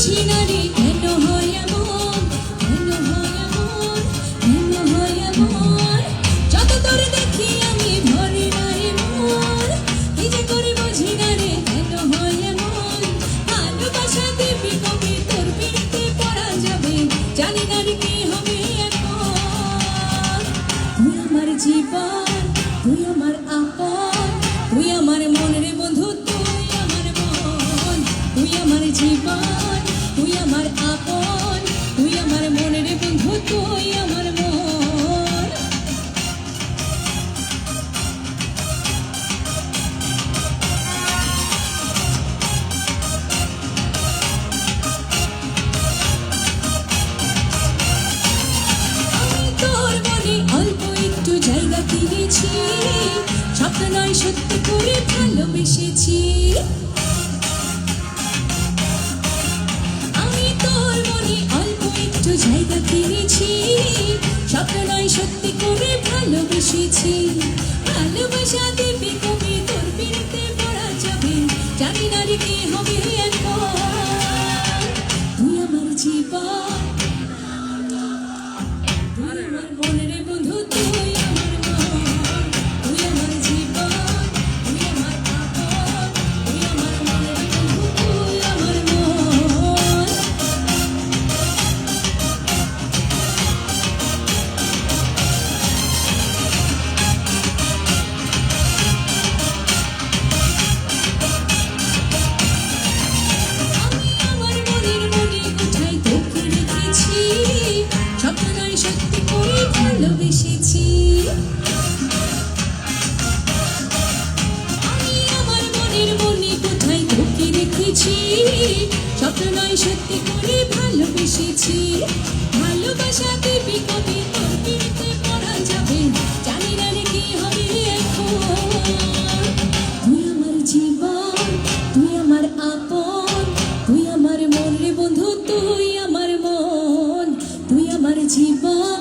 বুঝি না রে কেন হয় এমন, কেন হয় এমন, কেন হয় এমন। যত তোরে দেখি আমি ভরে নাই মন, কি যে করি বুঝি না রে কেন হয় এমন। ভালোবাসা দিবি কবি তোর বিড়িতে পড়া যাবে, জানি না রে কি হবে এখন। তুই আমার জীবন, তুই আমার আপন, তুই আমার মন রে বন্ধু, তুই আমার মন। তুই আমার জীবন, তুই আমার আপন, তুই আমার মন রে বন্ধু, তুই আমার মন। আমি তোর মনে অল্প একটু জায়গা কিনেছি, স্বপ্ন নয় সত্যি করে ভালোবেসেছি। আমি তোর মনে অল্প একটু জায়গা কিনেছি, স্বপ্ন নয় সত্যি করে ভালোবেসেছি। ভালোবাসা দিবি কবি তোর বিড়িতে পড়া যাবে, জানি না রে কি হবে এখন। তুই আমার জীবন, তুই আমার মন রে বন্ধু, তুই আমার মন। তুই আমার জীবন, তুই আমার আপন, তুই আমার মন রে বন্ধু, তুই আমার মন। আমি আমার মনের মনে কোথায় তোকে রেখেছি, স্বপ্ন নয় সত্যি করে ভালোবেসেছি। আমি আমার মনের মনে কোথায় তোকে রেখেছি, স্বপ্ন নয় সত্যি করে ভালোবেসেছি। ভালোবাসা দিবি কবি তোর বিড়িতে পড়া যাবে, জানি না রে কি হবে এখন। তুই আমার জীবন, তুই আমার আপন, তুই আমার মন রে বন্ধু, তুই আমার মন। তুই আমার জীবন,